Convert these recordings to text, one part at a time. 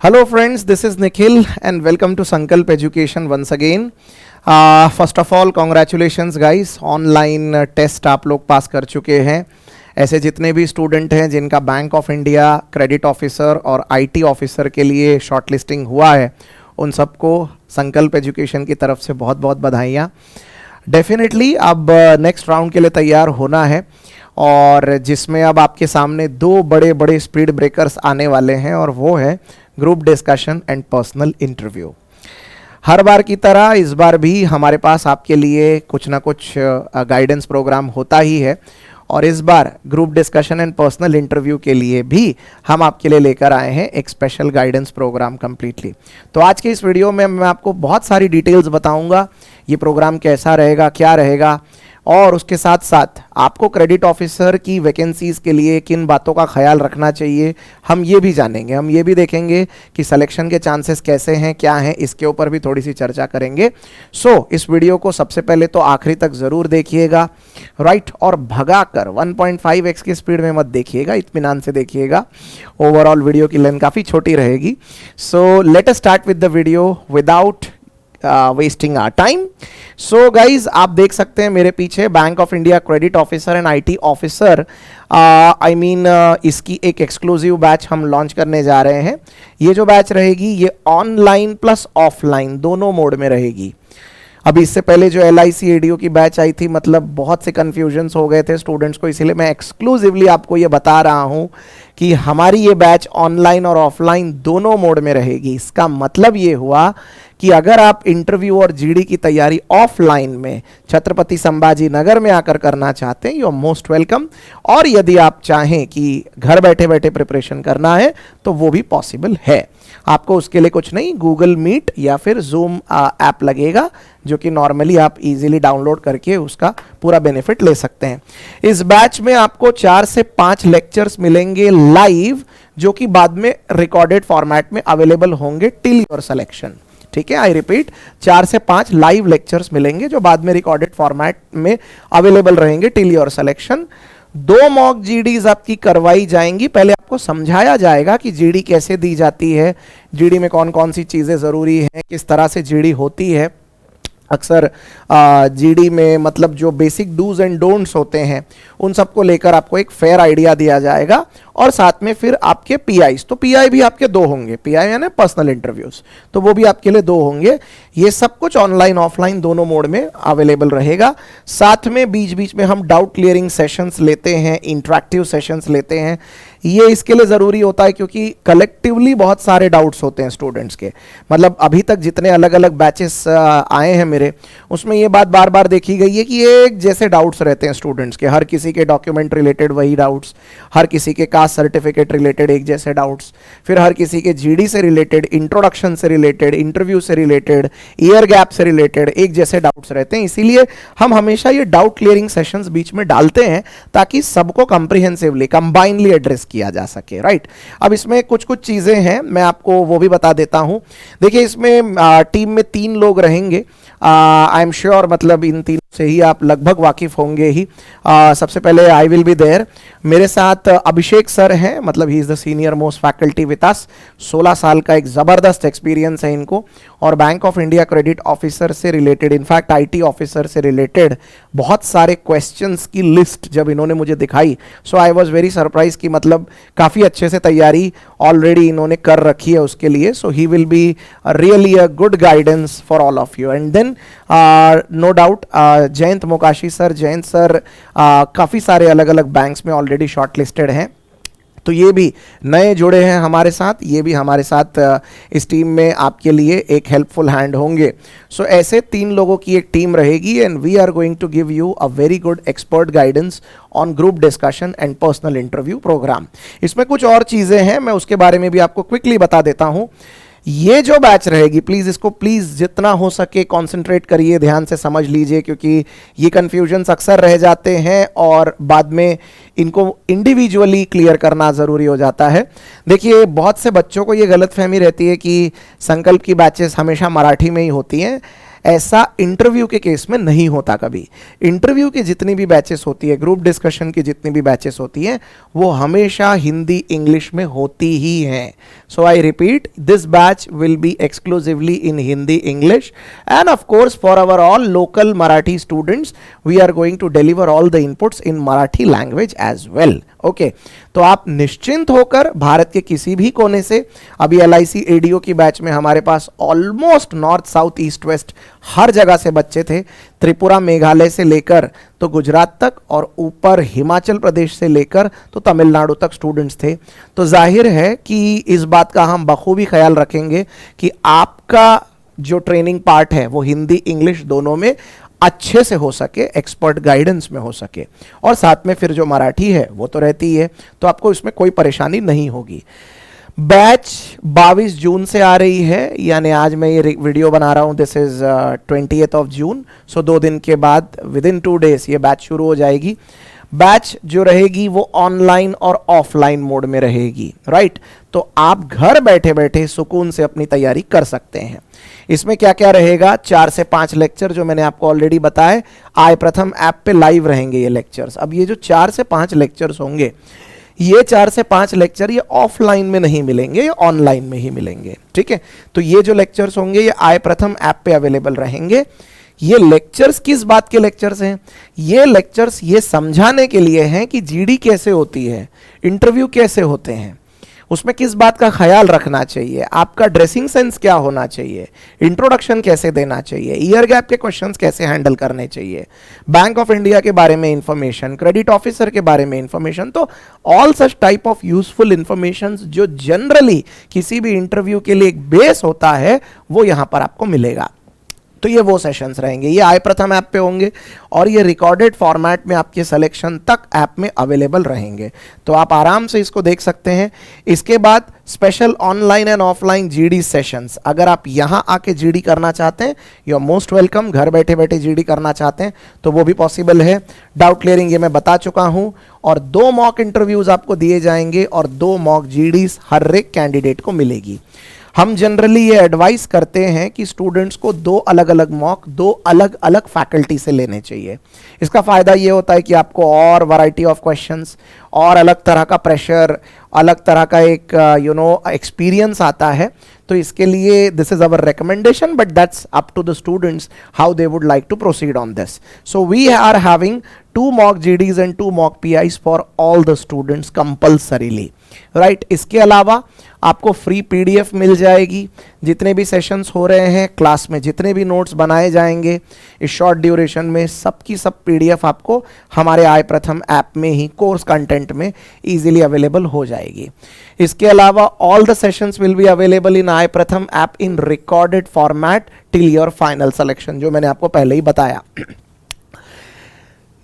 Hello friends, this is Nikhil and welcome to Sankalp Education once again. First of all, congratulations guys, online test आप लोग पास कर चुके हैं. ऐसे जितने भी स्टूडेंट हैं जिनका bank of India credit officer और आईटी ऑफिसर के लिए शॉर्टलिस्टिंग हुआ है, उन सबको संकल्प एजुकेशन की तरफ से बहुत बहुत बधाइयाँ. डेफिनेटली अब नेक्स्ट राउंड के लिए तैयार होना है और जिसमें अब आपके सामने दो बड़े बड़े स्पीड ब्रेकर्स आने वाले हैं और वो है group discussion and personal interview. हर बार की तरह इस बार भी हमारे पास आपके लिए कुछ ना कुछ गाइडेंस प्रोग्राम होता ही है और इस बार group discussion and personal interview के लिए भी हम आपके लिए लेकर आए हैं एक स्पेशल गाइडेंस प्रोग्राम कंप्लीटली. तो आज के इस वीडियो में मैं आपको बहुत सारी डिटेल्स बताऊंगा, ये प्रोग्राम कैसा रहेगा, क्या रहेगा, और उसके साथ साथ आपको क्रेडिट ऑफिसर की वैकेंसीज़ के लिए किन बातों का ख्याल रखना चाहिए हम ये भी जानेंगे. हम ये भी देखेंगे कि सिलेक्शन के चांसेस कैसे हैं, क्या हैं, इसके ऊपर भी थोड़ी सी चर्चा करेंगे. सो इस वीडियो को सबसे पहले तो आखिरी तक ज़रूर देखिएगा, राइट, और भगाकर 1.5x की स्पीड में मत देखिएगा, इत्मीनान से देखिएगा. ओवरऑल वीडियो की लेंथ काफ़ी छोटी रहेगी. So let us start with the video without wasting our time. So guys, आप देख सकते हैं मेरे पीछे bank of India credit officer and IT officer, इसकी एक एक्सक्लूसिव बैच हम लॉन्च करने जा रहे हैं. ये जो बैच रहेगी ये ऑनलाइन प्लस ऑफलाइन दोनों मोड में रहेगी. अभी इससे पहले जो LIC ADO की बैच आई थी, मतलब बहुत से कन्फ्यूजन्स हो गए थे स्टूडेंट्स को, इसीलिए मैं एक्सक्लूसिवली आपको ये बता रहा हूँ कि हमारी ये बैच ऑनलाइन और ऑफलाइन दोनों मोड में रहेगी. इसका मतलब ये हुआ कि अगर आप इंटरव्यू और GD की तैयारी ऑफलाइन में छत्रपति संभाजी नगर में आकर करना चाहते हैं, यू आर मोस्ट वेलकम. और यदि आप चाहें कि घर बैठे बैठे प्रिपरेशन करना है तो वो भी पॉसिबल है. आपको उसके लिए कुछ नहीं, गूगल मीट या फिर जूम ऐप लगेगा जो कि नॉर्मली आप इजीली डाउनलोड करके उसका पूरा बेनिफिट ले सकते हैं. इस बैच में आपको 4 से 5 लेक्चर्स मिलेंगे लाइव, जो कि बाद में रिकॉर्डेड फॉर्मेट में अवेलेबल होंगे टिल योर सिलेक्शन. ठीक है, आई रिपीट, 4 से 5 लाइव लेक्चर्स मिलेंगे जो बाद में रिकॉर्डेड फॉर्मेट में अवेलेबल रहेंगे till your selection. 2 mock GDs आपकी करवाई जाएंगी. पहले आपको समझाया जाएगा कि GD कैसे दी जाती है, GD में कौन कौन सी चीज़ें ज़रूरी हैं, किस तरह से GD होती है. अक्सर GD में मतलब जो बेसिक डूज एंड डोंट्स होते हैं उन सबको लेकर आपको एक फेयर आइडिया दिया जाएगा. और साथ में फिर आपके PIs, तो PI भी आपके 2 होंगे, PI यानी पर्सनल इंटरव्यूज, तो वो भी आपके लिए 2 होंगे. ये सब कुछ ऑनलाइन ऑफलाइन दोनों मोड में अवेलेबल रहेगा. साथ में बीच बीच में हम डाउट क्लियरिंग सेशंस लेते हैं, इंटरेक्टिव सेशंस लेते हैं. ये इसके लिए ज़रूरी होता है क्योंकि कलेक्टिवली बहुत सारे डाउट्स होते हैं स्टूडेंट्स के. मतलब अभी तक जितने अलग अलग बैचेस आए हैं मेरे, उसमें ये बात बार बार देखी गई है कि एक जैसे डाउट्स रहते हैं स्टूडेंट्स के. हर किसी के डॉक्यूमेंट रिलेटेड वही डाउट्स, हर किसी के कास्ट सर्टिफिकेट रिलेटेड एक जैसे डाउट्स, फिर हर किसी के GD से रिलेटेड, इंट्रोडक्शन से रिलेटेड, इंटरव्यू से रिलेटेड, ईयर गैप से रिलेटेड एक जैसे डाउट्स रहते हैं. इसीलिए हम हमेशा ये डाउट क्लियरिंग सेशंस बीच में डालते हैं ताकि सबको कंप्रिहेंसिवली कंबाइनली एड्रेस किया जा सके, राइट. अब इसमें कुछ कुछ चीज़ें हैं, मैं आपको वो भी बता देता हूं. देखिए, इसमें टीम में 3 लोग रहेंगे. आई एम श्योर, मतलब इन 3 से ही आप लगभग वाकिफ होंगे ही. सबसे पहले आई विल बी देयर. मेरे साथ अभिषेक सर हैं, मतलब he is the senior most faculty with us. 16 साल का एक ज़बरदस्त एक्सपीरियंस है इनको और bank of India credit officer से रिलेटेड, इनफैक्ट आईटी ऑफिसर से रिलेटेड बहुत सारे क्वेश्चंस की लिस्ट जब इन्होंने मुझे दिखाई, सो आई वाज वेरी सरप्राइज कि मतलब काफ़ी अच्छे से तैयारी ऑलरेडी इन्होंने कर रखी है उसके लिए. So he will be really a good guidance for all of you. And then no doubt Jayant Mokashi sir. Jayant sir काफ़ी सारे अलग अलग बैंक्स में ऑलरेडी शॉर्ट लिस्टेड हैं, तो ये भी नए जुड़े हैं हमारे साथ. ये भी हमारे साथ इस टीम में आपके लिए एक हेल्पफुल हैंड होंगे. सो ऐसे 3 लोगों की एक टीम रहेगी and we are going to give you a very good expert guidance on group discussion and personal interview programme. इसमें कुछ और चीज़ें हैं, मैं उसके बारे में भी आपको क्विकली बता देता हूँ. ये जो बैच रहेगी, प्लीज़ इसको जितना हो सके कंसंट्रेट करिए, ध्यान से समझ लीजिए, क्योंकि ये कन्फ्यूजन्स अक्सर रह जाते हैं और बाद में इनको इंडिविजुअली क्लियर करना ज़रूरी हो जाता है. देखिए, बहुत से बच्चों को ये गलतफहमी रहती है कि संकल्प की बैचेस हमेशा मराठी में ही होती हैं. ऐसा इंटरव्यू के केस में नहीं होता कभी। इंटरव्यू की जितनी भी बैचेस होती है, ग्रुप डिस्कशन की जितनी भी बैचेस होती हैं, वो हमेशा हिंदी इंग्लिश में होती ही हैं। So I repeat, this batch will be exclusively in Hindi English, and of course for our all local Marathi students we are going to deliver all the inputs in Marathi language as well. Okay, तो आप निश्चिंत होकर भारत के किसी भी कोने से, अभी LIC ADO की बैच में हमारे पास almost north south east west हर जगह से बच्चे थे, त्रिपुरा मेघालय से लेकर तो गुजरात तक, और ऊपर हिमाचल प्रदेश से लेकर तो तमिलनाडु तक स्टूडेंट्स थे। तो जाहिर है कि इस बात का हम बखूबी ख्याल रखेंगे कि आपका जो ट्रेनिंग पार्ट है वो हिंदी इंग्लिश दोनों में अच्छे से हो सके, एक्सपर्ट गाइडेंस में हो सके, और साथ में फिर जो मराठी है वो तो रहती ही है, तो आपको इसमें कोई परेशानी नहीं होगी। बैच 22 जून से आ रही है, यानी आज मैं ये वीडियो बना रहा हूँ, this is 20th of June, so 2 दिन के बाद विदिन 2 डेज ये बैच शुरू हो जाएगी। बैच जो रहेगी वो ऑनलाइन और ऑफलाइन मोड में रहेगी, राइट। तो आप घर बैठे बैठे सुकून से अपनी तैयारी कर सकते हैं। इसमें क्या क्या रहेगा, 4 से 5 लेक्चर जो मैंने आपको ऑलरेडी बताए, आय प्रथम ऐप पे लाइव रहेंगे ये लेक्चर्स। अब ये जो 4 से 5 लेक्चर्स होंगे, ये 4 से 5 लेक्चर ये ऑफलाइन में नहीं मिलेंगे, ये ऑनलाइन में ही मिलेंगे, ठीक है। तो ये जो लेक्चर्स होंगे ये आय प्रथम ऐप पे अवेलेबल रहेंगे। ये लेक्चर्स किस बात के लेक्चर्स हैं? ये लेक्चर्स ये समझाने के लिए हैं कि जीडी कैसे होती है, इंटरव्यू कैसे होते हैं, उसमें किस बात का ख्याल रखना चाहिए, आपका ड्रेसिंग सेंस क्या होना चाहिए, इंट्रोडक्शन कैसे देना चाहिए, ईयर गैप के क्वेश्चंस कैसे हैंडल करने चाहिए, बैंक ऑफ इंडिया के बारे में इंफॉर्मेशन, क्रेडिट ऑफिसर के बारे में इंफॉर्मेशन। तो all such type of useful information जो जनरली किसी भी इंटरव्यू के लिए एक बेस होता है, वो यहां पर आपको मिलेगा। तो ये वो सेशंस रहेंगे, ये आय प्रथम ऐप पे होंगे, और ये रिकॉर्डेड फॉर्मेट में आपके सिलेक्शन तक ऐप में अवेलेबल रहेंगे, तो आप आराम से इसको देख सकते हैं। इसके बाद special online and offline GD sessions, अगर आप यहाँ आके जीडी करना चाहते हैं, यू आर मोस्ट वेलकम। घर बैठे बैठे जीडी करना चाहते हैं तो वो भी पॉसिबल है। डाउट क्लियरिंग ये मैं बता चुका हूँ, और 2 मॉक इंटरव्यूज आपको दिए जाएंगे, और 2 मॉक जीडीज हर एक कैंडिडेट को मिलेगी। हम जनरली ये एडवाइस करते हैं कि स्टूडेंट्स को 2 अलग अलग मॉक 2 अलग अलग फैकल्टी से लेने चाहिए। इसका फ़ायदा ये होता है कि आपको और वैरायटी ऑफ क्वेश्चंस, और अलग तरह का प्रेशर, अलग तरह का एक एक्सपीरियंस आता है। तो इसके लिए this is our recommendation, but that's up to the students how they would like to proceed on this. So we are having 2 mock GDs and 2 mock PIs for all the students compulsorily, right. इसके अलावा आपको free PDF मिल जाएगी, जितने भी sessions हो रहे हैं class में, जितने भी नोट्स बनाए जाएंगे इस शॉर्ट ड्यूरेशन में, सबकी सब PDF आपको हमारे आय प्रथम ऐप में ही कोर्स कंटेंट में इजीली अवेलेबल हो जाएगी। इसके अलावा all the sessions will be available in I Pratham app in recorded format till your final selection, जो मैंने आपको पहले ही बताया।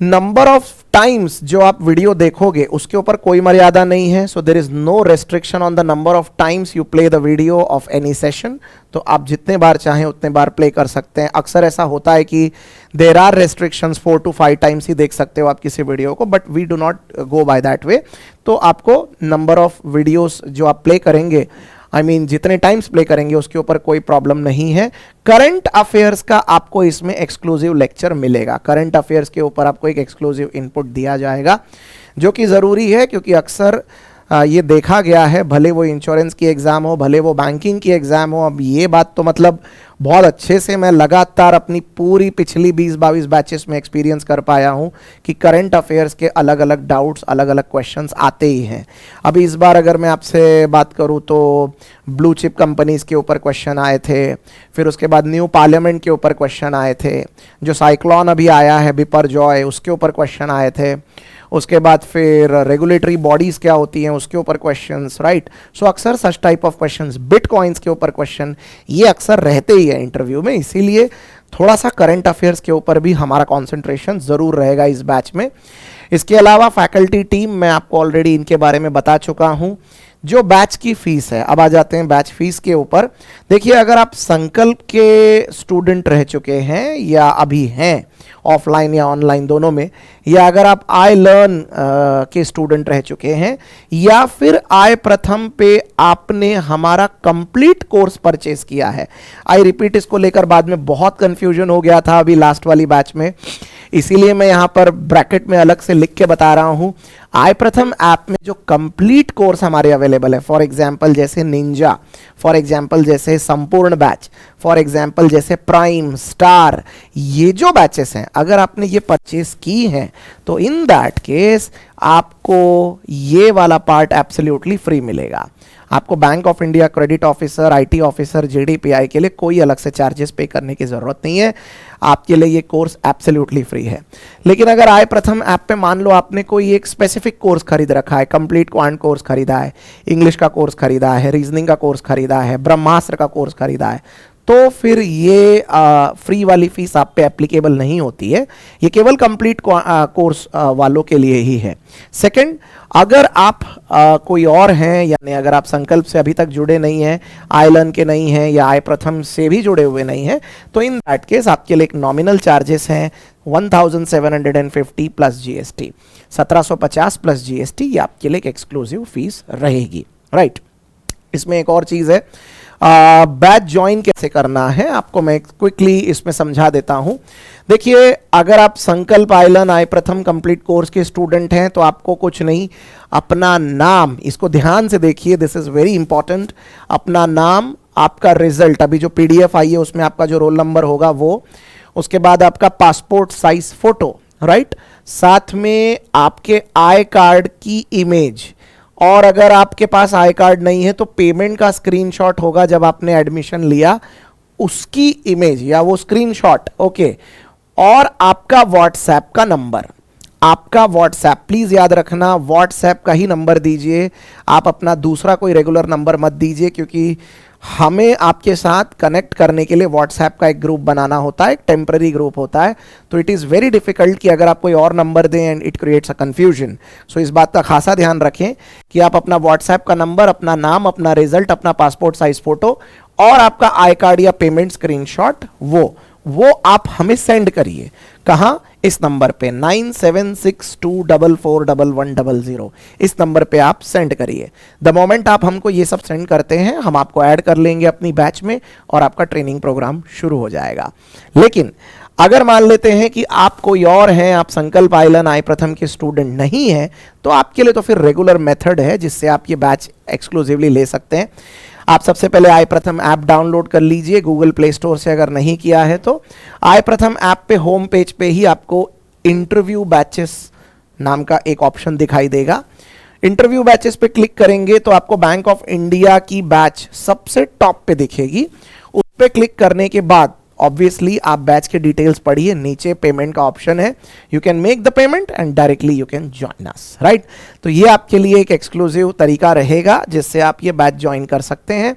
नंबर ऑफ टाइम्स जो आप वीडियो देखोगे उसके ऊपर कोई मर्यादा नहीं है, so there is no restriction on the number of times you play the video of any session. तो आप जितने बार चाहें उतने बार प्ले कर सकते हैं। अक्सर ऐसा होता है कि there are restrictions, 4 to 5 times ही देख सकते हो आप किसी वीडियो को, but we do not go by that way. तो आपको नंबर ऑफ वीडियोस जो आप प्ले करेंगे, जितने टाइम्स प्ले करेंगे उसके ऊपर कोई प्रॉब्लम नहीं है। करंट अफेयर्स का आपको इसमें एक्सक्लूसिव लेक्चर मिलेगा, करंट अफेयर्स के ऊपर आपको एक एक्सक्लूसिव इनपुट दिया जाएगा, जो कि ज़रूरी है, क्योंकि अक्सर ये देखा गया है, भले वो इंश्योरेंस की एग्ज़ाम हो, भले वो बैंकिंग की एग्ज़ाम हो। अब ये बात तो बहुत अच्छे से मैं लगातार अपनी पूरी पिछली 20-22 बैचेस में एक्सपीरियंस कर पाया हूँ कि करंट अफेयर्स के अलग अलग डाउट्स, अलग अलग क्वेश्चंस आते ही हैं। अभी इस बार अगर मैं आपसे बात करूँ तो ब्लू चिप कंपनीज़ के ऊपर क्वेश्चन आए थे, फिर उसके बाद न्यू पार्लियामेंट के ऊपर क्वेश्चन आए थे, जो साइक्लोन अभी आया है बिपरजॉय उसके ऊपर क्वेश्चन आए थे, उसके बाद फिर रेगुलेटरी बॉडीज़ क्या होती हैं उसके ऊपर क्वेश्चंस, राइट। सो अक्सर such type of questions, bitcoins के ऊपर क्वेश्चन, ये अक्सर रहते ही है इंटरव्यू में, इसीलिए थोड़ा सा करंट अफेयर्स के ऊपर भी हमारा कंसंट्रेशन ज़रूर रहेगा इस बैच में। इसके अलावा फैकल्टी टीम, मैं आपको ऑलरेडी इनके बारे में बता चुका हूँ। जो बैच की फ़ीस है, अब आ जाते हैं बैच फीस के ऊपर। देखिए, अगर आप संकल्प के स्टूडेंट रह चुके हैं या अभी हैं ऑफलाइन या ऑनलाइन दोनों में, या अगर आप आई लर्न के स्टूडेंट रह चुके हैं, या फिर आई प्रथम पे आपने हमारा कंप्लीट कोर्स परचेस किया है। आई रिपीट, इसको लेकर बाद में बहुत कंफ्यूजन हो गया था अभी लास्ट वाली बैच में, इसीलिए मैं यहां पर ब्रैकेट में अलग से लिख के बता रहा हूं। आई प्रथम ऐप में जो कंप्लीट कोर्स हमारे अवेलेबल है, फॉर एग्जांपल जैसे निंजा, फॉर एग्जांपल जैसे संपूर्ण बैच, फॉर एग्जांपल जैसे प्राइम, स्टार, ये जो बैचेस हैं अगर आपने ये परचेस की हैं तो इन दैट केस आपको ये वाला पार्ट एब्सोल्युटली फ्री मिलेगा। आपको bank of India credit officer, IT officer, JDPI के लिए कोई अलग से चार्जेस पे करने की जरूरत नहीं है, आपके लिए ये कोर्स एब्सोल्युटली फ्री है। लेकिन अगर आई प्रथम ऐप पे मान लो आपने कोई एक स्पेसिफिक कोर्स खरीद रखा है, कंप्लीट क्वांट कोर्स खरीदा है, इंग्लिश का कोर्स खरीदा है, रीजनिंग का कोर्स खरीदा है, ब्रह्मास्त्र का कोर्स खरीदा है, तो फिर ये फ्री वाली फीस आप पे एप्लीकेबल नहीं होती है, ये केवल कंप्लीट कोर्स वालों के लिए ही है। सेकंड, अगर आप कोई और हैं, यानी अगर आप संकल्प से अभी तक जुड़े नहीं हैं, आई लर्न के नहीं हैं, या आई प्रथम से भी जुड़े हुए नहीं हैं, तो इन दैट केस आपके लिए एक नॉमिनल चार्जेस हैं 1750 प्लस जीएसटी, 1750 प्लस जीएसटी, ये आपके लिए एक एक्सक्लूसिव फीस रहेगी, राइट। इसमें एक और चीज़ है, बैच ज्वाइन कैसे करना है आपको मैं क्विकली इसमें समझा देता हूं। देखिए, अगर आप संकल्प, आई लर्न, आई प्रथम कंप्लीट कोर्स के स्टूडेंट हैं तो आपको कुछ नहीं, अपना नाम, इसको ध्यान से देखिए, दिस इज वेरी इंपॉर्टेंट, अपना नाम, आपका रिजल्ट, अभी जो पीडीएफ आई है उसमें आपका जो रोल नंबर होगा वो, उसके बाद आपका पासपोर्ट साइज फोटो, राइट, साथ में आपके आई कार्ड की इमेज, और अगर आपके पास आई कार्ड नहीं है तो पेमेंट का स्क्रीनशॉट होगा जब आपने एडमिशन लिया, उसकी इमेज या वो स्क्रीनशॉट, ओके, और आपका व्हाट्सएप का नंबर, आपका व्हाट्सएप, प्लीज याद रखना व्हाट्सएप का ही नंबर दीजिए, आप अपना दूसरा कोई रेगुलर नंबर मत दीजिए, क्योंकि हमें आपके साथ कनेक्ट करने के लिए व्हाट्सएप का एक ग्रुप बनाना होता है, एक टेम्पररी ग्रुप होता है, तो इट इज़ वेरी डिफिकल्ट कि अगर आप कोई और नंबर दें and it creates a confusion. So इस बात का खासा ध्यान रखें कि आप अपना व्हाट्सएप का नंबर, अपना नाम, अपना रिजल्ट, अपना पासपोर्ट साइज फोटो और आपका आई कार्ड या पेमेंट स्क्रीनशॉट वो आप हमें सेंड करिए। कहाँ? इस नंबर पे 9762441100, इस नंबर पे आप सेंड करिए। द मोमेंट आप हमको ये सब सेंड करते हैं, हम आपको ऐड कर लेंगे अपनी बैच में और आपका ट्रेनिंग प्रोग्राम शुरू हो जाएगा। लेकिन अगर मान लेते हैं कि आप कोई और हैं, आप संकल्प, आई लर्न, आई प्रथम के स्टूडेंट नहीं हैं, तो आपके लिए तो फिर रेगुलर मेथड है जिससे आप ये बैच एक्सक्लूसिवली ले सकते हैं। आप सबसे पहले आई प्रथम ऐप डाउनलोड कर लीजिए गूगल प्ले स्टोर से, अगर नहीं किया है तो। आई प्रथम ऐप पे होम पेज पे ही आपको इंटरव्यू बैचेस नाम का एक ऑप्शन दिखाई देगा। इंटरव्यू बैचेस पे क्लिक करेंगे तो आपको बैंक ऑफ इंडिया की बैच सबसे टॉप पे दिखेगी। उस पे क्लिक करने के बाद ऑब्वियसली आप बैच के डिटेल्स पढ़िए, नीचे पेमेंट का ऑप्शन है, you can make the payment and directly you can join us, right. तो ये आपके लिए एक एक्सक्लूसिव तरीका रहेगा जिससे आप ये बैच ज्वाइन कर सकते हैं।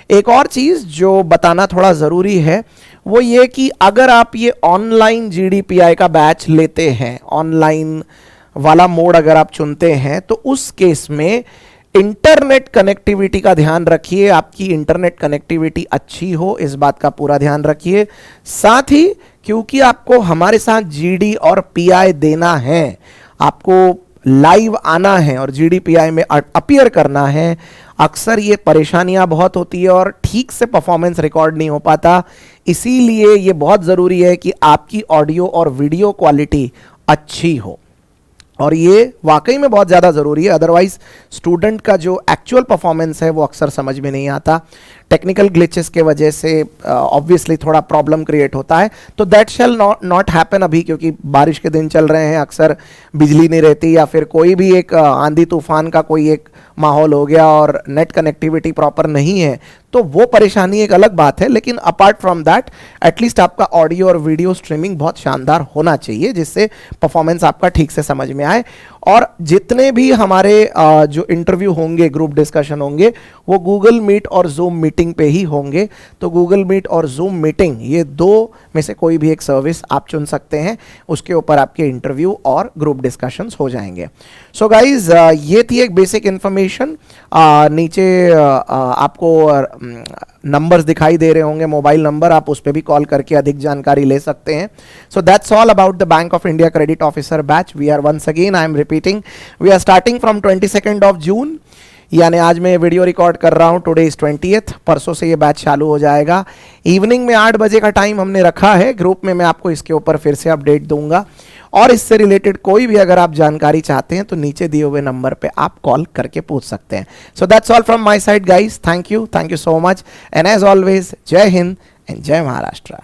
एक और चीज जो बताना थोड़ा जरूरी है वो ये कि अगर आप ये ऑनलाइन जीडीपीआई का बैच लेते हैं, ऑनलाइन वाला मोड अगर आप चुनते हैं, तो उस केस में इंटरनेट कनेक्टिविटी का ध्यान रखिए, आपकी इंटरनेट कनेक्टिविटी अच्छी हो, इस बात का पूरा ध्यान रखिए। साथ ही क्योंकि आपको हमारे साथ जीडी और पीआई देना है, आपको लाइव आना है और जीडीपीआई में अपीयर करना है, अक्सर ये परेशानियां बहुत होती है और ठीक से परफॉर्मेंस रिकॉर्ड नहीं हो पाता। इसीलिए ये बहुत ज़रूरी है कि आपकी ऑडियो और वीडियो क्वालिटी अच्छी हो, और ये वाकई में बहुत ज़्यादा ज़रूरी है, अदरवाइज स्टूडेंट का जो एक्चुअल परफॉर्मेंस है वो अक्सर समझ में नहीं आता। टेक्निकल ग्लिचेस के वजह से ऑब्वियसली थोड़ा प्रॉब्लम क्रिएट होता है, तो दैट शैल नॉट हैपन अभी, क्योंकि बारिश के दिन चल रहे हैं, अक्सर बिजली नहीं रहती या फिर कोई भी एक आंधी तूफान का कोई एक माहौल हो गया और नेट कनेक्टिविटी प्रॉपर नहीं है, तो वो परेशानी एक अलग बात है। लेकिन अपार्ट फ्रॉम दैट एटलीस्ट आपका ऑडियो और वीडियो स्ट्रीमिंग बहुत शानदार होना चाहिए जिससे परफॉर्मेंस आपका ठीक से समझ में आए। और जितने भी हमारे जो इंटरव्यू होंगे, ग्रुप डिस्कशन होंगे, वो गूगल मीट और जूम मीटिंग पे ही होंगे। तो गूगल मीट और जूम मीटिंग, ये दो में से कोई भी एक सर्विस आप चुन सकते हैं, उसके ऊपर आपके इंटरव्यू और ग्रुप डिस्कशंस हो जाएंगे। सो गाइज, ये थी एक बेसिक इंफॉर्मेशन। नीचे आपको नंबर्स दिखाई दे रहे होंगे, मोबाइल नंबर, आप उस पर भी कॉल करके अधिक जानकारी ले सकते हैं. So that's all about the bank of India credit officer batch. We are once again, I am repeating, we are starting from 22 of June. यानी आज मैं वीडियो रिकॉर्ड कर रहा हूं, टुडे इज 20th, परसों से ये बैच चालू हो जाएगा. इवनिंग में 8 बजे का टाइम हमने रखा है. ग्रुप में मैं आपको इसके ऊपर फिर से अपडेट दूंगा, और इससे रिलेटेड कोई भी अगर आप जानकारी चाहते हैं तो नीचे दिए हुए नंबर पे आप कॉल करके पूछ सकते हैं. So that's all from my side guys. Thank you so much, and as always, जय हिंद एंड जय महाराष्ट्र.